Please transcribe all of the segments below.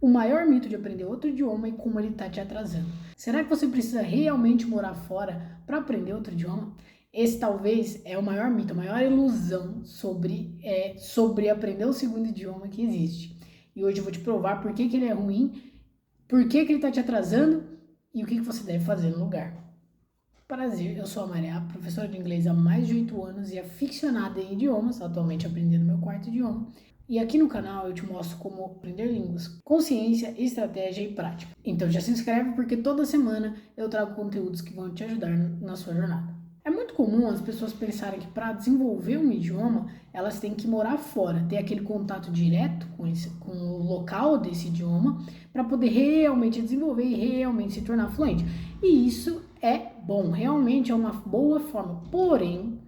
O maior mito de aprender outro idioma e como ele está te atrasando. Será que você precisa realmente morar fora para aprender outro idioma? Esse talvez é o maior mito, a maior ilusão sobre aprender o segundo idioma que existe. E hoje eu vou te provar por que ele é ruim, por que ele está te atrasando e o que você deve fazer no lugar. Prazer, eu sou a Maria, professora de inglês há mais de 8 anos e aficionada em idiomas, atualmente aprendendo meu quarto idioma. E aqui no canal eu te mostro como aprender línguas com ciência, estratégia e prática. Então já se inscreve porque toda semana eu trago conteúdos que vão te ajudar na sua jornada. É muito comum as pessoas pensarem que para desenvolver um idioma, elas têm que morar fora, ter aquele contato direto com o local desse idioma, para poder realmente desenvolver e realmente se tornar fluente. E isso é bom, realmente é uma boa forma. Porém,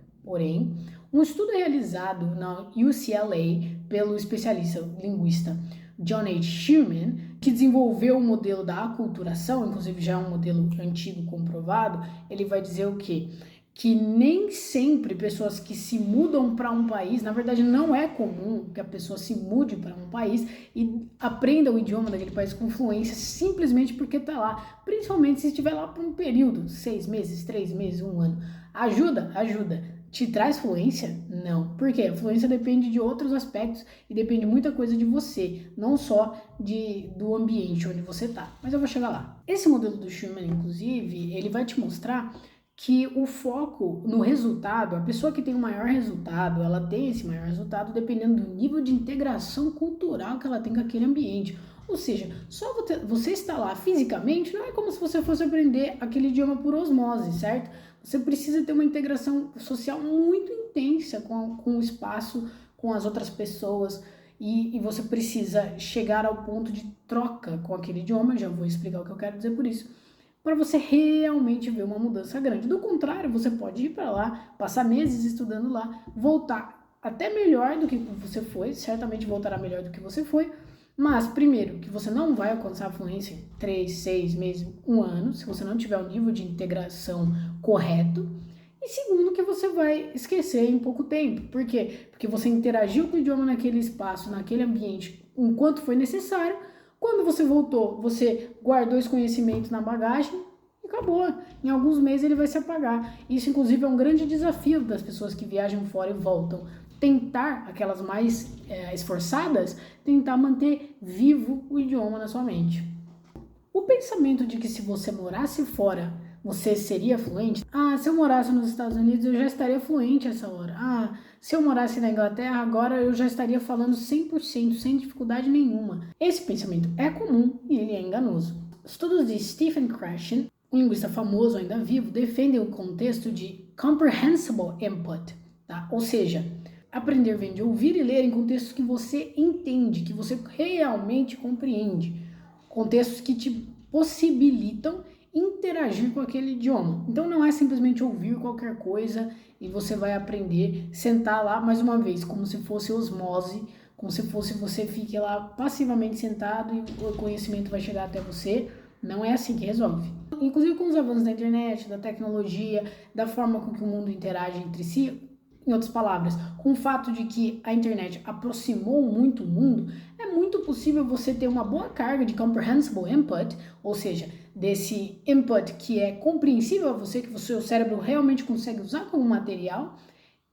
um estudo realizado na UCLA pelo especialista linguista John H. Shearman, que desenvolveu o modelo da aculturação, inclusive já é um modelo antigo comprovado, ele vai dizer o quê? Que nem sempre pessoas que se mudam para um país, na verdade não é comum que a pessoa se mude para um país e aprenda o idioma daquele país com fluência simplesmente porque está lá, principalmente se estiver lá por um período, 6 meses, 3 meses, 1 ano. Ajuda? Te traz fluência? Não. Por quê? A fluência depende de outros aspectos e depende muita coisa de você, não só do ambiente onde você está. Mas eu vou chegar lá. Esse modelo do Schumann, inclusive, ele vai te mostrar que o foco no resultado, a pessoa que tem o maior resultado, ela tem esse maior resultado dependendo do nível de integração cultural que ela tem com aquele ambiente. Ou seja, só você estar lá fisicamente não é como se você fosse aprender aquele idioma por osmose, certo? Você precisa ter uma integração social muito intensa com o espaço, com as outras pessoas, e você precisa chegar ao ponto de troca com aquele idioma, já vou explicar o que eu quero dizer por isso, para você realmente ver uma mudança grande. Do contrário, você pode ir para lá, passar meses estudando lá, voltar até melhor do que você foi, certamente voltará melhor do que você foi, mas, primeiro, que você não vai alcançar a fluência em 3, 6 meses, 1 ano, se você não tiver o nível de integração correto. E segundo, que você vai esquecer em pouco tempo. Por quê? Porque você interagiu com o idioma naquele espaço, naquele ambiente, enquanto foi necessário. Quando você voltou, você guardou esse conhecimento na bagagem e acabou. Em alguns meses ele vai se apagar. Isso, inclusive, é um grande desafio das pessoas que viajam fora e voltam. Tentar, aquelas mais esforçadas, tentar manter vivo o idioma na sua mente. O pensamento de que se você morasse fora, você seria fluente? Se eu morasse nos Estados Unidos, eu já estaria fluente essa hora. Se eu morasse na Inglaterra, agora eu já estaria falando 100%, sem dificuldade nenhuma. Esse pensamento é comum e ele é enganoso. Estudos de Stephen Krashen, um linguista famoso ainda vivo, defendem o contexto de comprehensible input, tá? Ou seja, aprender vem de ouvir e ler em contextos que você entende, que você realmente compreende. Contextos que te possibilitam interagir com aquele idioma. Então não é simplesmente ouvir qualquer coisa e você vai aprender, sentar lá mais uma vez, como se fosse osmose, como se fosse você fique lá passivamente sentado e o conhecimento vai chegar até você. Não é assim que resolve. Inclusive com os avanços da internet, da tecnologia, da forma com que o mundo interage entre si, em outras palavras, com o fato de que a internet aproximou muito o mundo, é muito possível você ter uma boa carga de comprehensible input, ou seja, desse input que é compreensível a você, que o seu cérebro realmente consegue usar como material,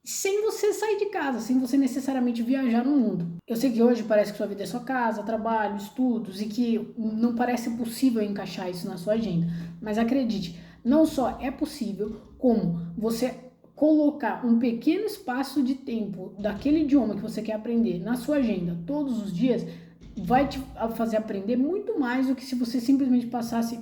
sem você sair de casa, sem você necessariamente viajar no mundo. Eu sei que hoje parece que sua vida é só casa, trabalho, estudos, e que não parece possível encaixar isso na sua agenda, mas acredite, não só é possível, como você colocar um pequeno espaço de tempo daquele idioma que você quer aprender na sua agenda todos os dias vai te fazer aprender muito mais do que se você simplesmente passasse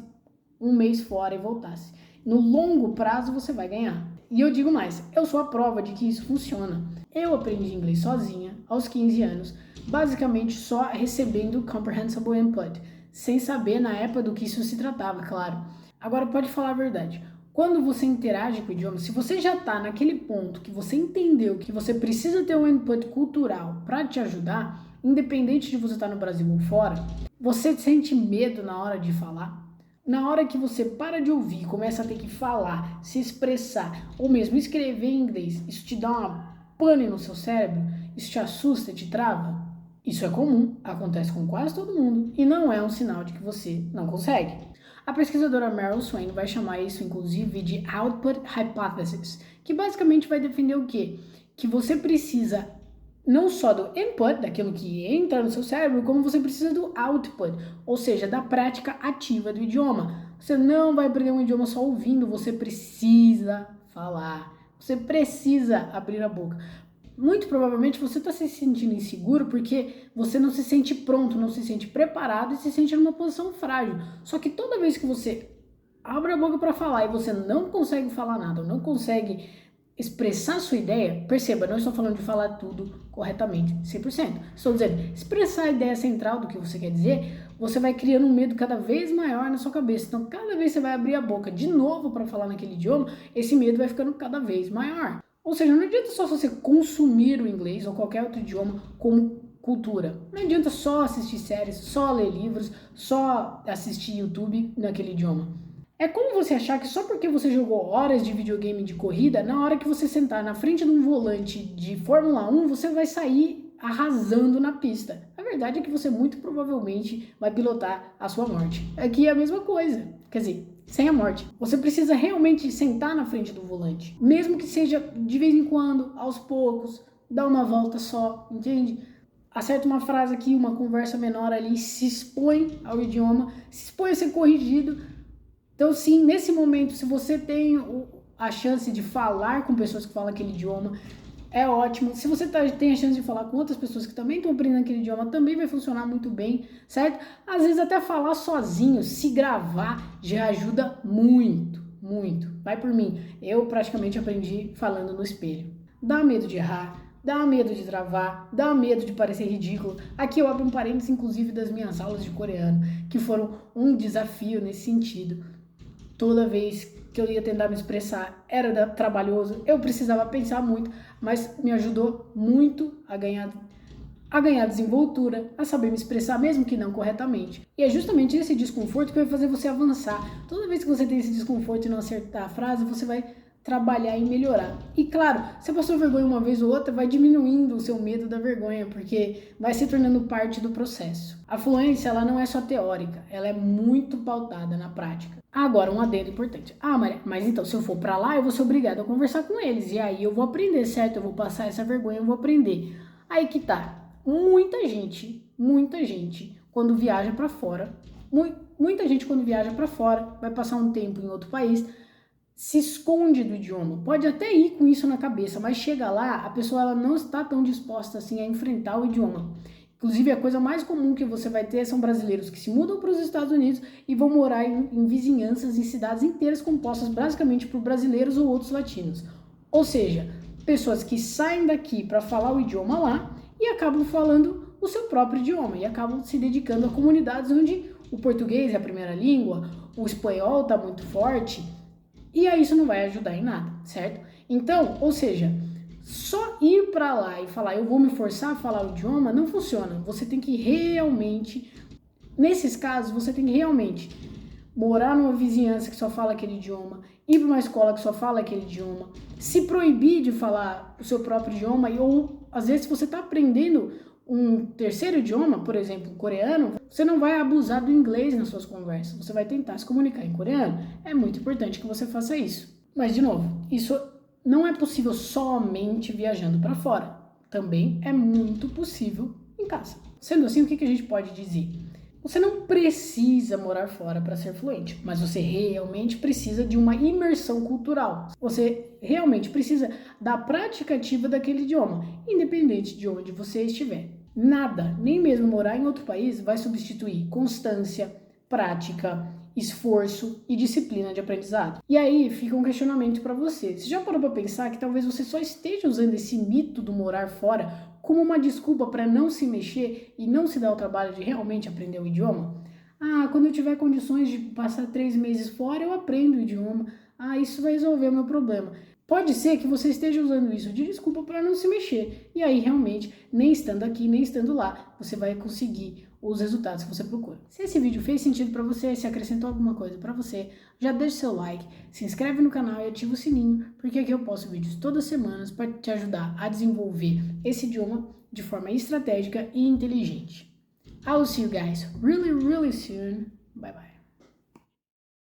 um mês fora e voltasse. No longo prazo você vai ganhar. E eu digo mais, eu sou a prova de que isso funciona. Eu aprendi inglês sozinha aos 15 anos, basicamente só recebendo comprehensible input, sem saber na época do que isso se tratava, claro. Agora pode falar a verdade. Quando você interage com o idioma, se você já está naquele ponto que você entendeu que você precisa ter um input cultural para te ajudar, independente de você estar no Brasil ou fora, você sente medo na hora de falar? Na hora que você para de ouvir e começa a ter que falar, se expressar, ou mesmo escrever em inglês, isso te dá uma pane no seu cérebro? Isso te assusta, te trava? Isso é comum, acontece com quase todo mundo e não é um sinal de que você não consegue. A pesquisadora Meryl Swain vai chamar isso, inclusive, de Output Hypothesis, que basicamente vai defender o quê? Que você precisa não só do input, daquilo que entra no seu cérebro, como você precisa do output, ou seja, da prática ativa do idioma. Você não vai aprender um idioma só ouvindo, você precisa falar, você precisa abrir a boca. Muito provavelmente você está se sentindo inseguro porque você não se sente pronto, não se sente preparado e se sente numa posição frágil. Só que toda vez que você abre a boca para falar e você não consegue falar nada, não consegue expressar sua ideia, perceba, não estou falando de falar tudo corretamente, 100%. Estou dizendo, expressar a ideia central do que você quer dizer, você vai criando um medo cada vez maior na sua cabeça. Então, cada vez que você vai abrir a boca de novo para falar naquele idioma, esse medo vai ficando cada vez maior. Ou seja, não adianta só você consumir o inglês ou qualquer outro idioma como cultura. Não adianta só assistir séries, só ler livros, só assistir YouTube naquele idioma. É como você achar que só porque você jogou horas de videogame de corrida, na hora que você sentar na frente de um volante de Fórmula 1, você vai sair arrasando na pista. A verdade é que você muito provavelmente vai pilotar a sua morte. Aqui é a mesma coisa. Quer dizer, sem a morte. Você precisa realmente sentar na frente do volante. Mesmo que seja de vez em quando, aos poucos, dar uma volta só, entende? Acerta uma frase aqui, uma conversa menor ali, se expõe ao idioma, se expõe a ser corrigido. Então, sim, nesse momento, se você tem a chance de falar com pessoas que falam aquele idioma, é ótimo. Se você tem a chance de falar com outras pessoas que também estão aprendendo aquele idioma, também vai funcionar muito bem, certo? Às vezes até falar sozinho, se gravar, já ajuda muito, muito. Vai por mim. Eu praticamente aprendi falando no espelho. Dá medo de errar, dá medo de travar, dá medo de parecer ridículo. Aqui eu abro um parênteses, inclusive, das minhas aulas de coreano, que foram um desafio nesse sentido. Toda vez que eu ia tentar me expressar era trabalhoso, eu precisava pensar muito, mas me ajudou muito a ganhar desenvoltura, a saber me expressar mesmo que não corretamente. E é justamente esse desconforto que vai fazer você avançar. Toda vez que você tem esse desconforto e não acertar a frase, você vai trabalhar e melhorar. E claro, se passou vergonha uma vez ou outra, vai diminuindo o seu medo da vergonha, porque vai se tornando parte do processo. A fluência, ela não é só teórica, ela é muito pautada na prática. Agora, um adendo importante. Maria, mas então, se eu for pra lá, eu vou ser obrigada a conversar com eles, e aí eu vou aprender, certo? Eu vou passar essa vergonha, eu vou aprender. Aí que tá. Muita gente, quando viaja pra fora, muita gente quando viaja pra fora, vai passar um tempo em outro país, se esconde do idioma. Pode até ir com isso na cabeça, mas chega lá, a pessoa ela não está tão disposta assim a enfrentar o idioma. Inclusive, a coisa mais comum que você vai ter são brasileiros que se mudam para os Estados Unidos e vão morar em vizinhanças, em cidades inteiras compostas basicamente por brasileiros ou outros latinos. Ou seja, pessoas que saem daqui para falar o idioma lá e acabam falando o seu próprio idioma e acabam se dedicando a comunidades onde o português é a primeira língua, o espanhol está muito forte. E aí isso não vai ajudar em nada, certo? Então, ou seja, só ir para lá e falar eu vou me forçar a falar o idioma não funciona. Você tem que realmente, nesses casos, você tem que realmente morar numa vizinhança que só fala aquele idioma, ir para uma escola que só fala aquele idioma, se proibir de falar o seu próprio idioma ou às vezes se você está aprendendo um terceiro idioma, por exemplo, coreano, você não vai abusar do inglês nas suas conversas, você vai tentar se comunicar em coreano. É muito importante que você faça isso. Mas, de novo, isso não é possível somente viajando para fora. Também é muito possível em casa. Sendo assim, o que a gente pode dizer? Você não precisa morar fora para ser fluente, mas você realmente precisa de uma imersão cultural. Você realmente precisa da prática ativa daquele idioma, independente de onde você estiver. Nada, nem mesmo morar em outro país, vai substituir constância, prática, esforço e disciplina de aprendizado. E aí fica um questionamento para você. Você já parou para pensar que talvez você só esteja usando esse mito do morar fora como uma desculpa para não se mexer e não se dar o trabalho de realmente aprender o idioma? Quando eu tiver condições de passar 3 meses fora, eu aprendo o idioma. Isso vai resolver o meu problema. Pode ser que você esteja usando isso de desculpa para não se mexer. E aí, realmente, nem estando aqui, nem estando lá, você vai conseguir os resultados que você procura. Se esse vídeo fez sentido para você, se acrescentou alguma coisa para você, já deixa seu like, se inscreve no canal e ativa o sininho, porque aqui eu posto vídeos todas as semanas para te ajudar a desenvolver esse idioma de forma estratégica e inteligente. I will see you guys really, really soon. Bye bye.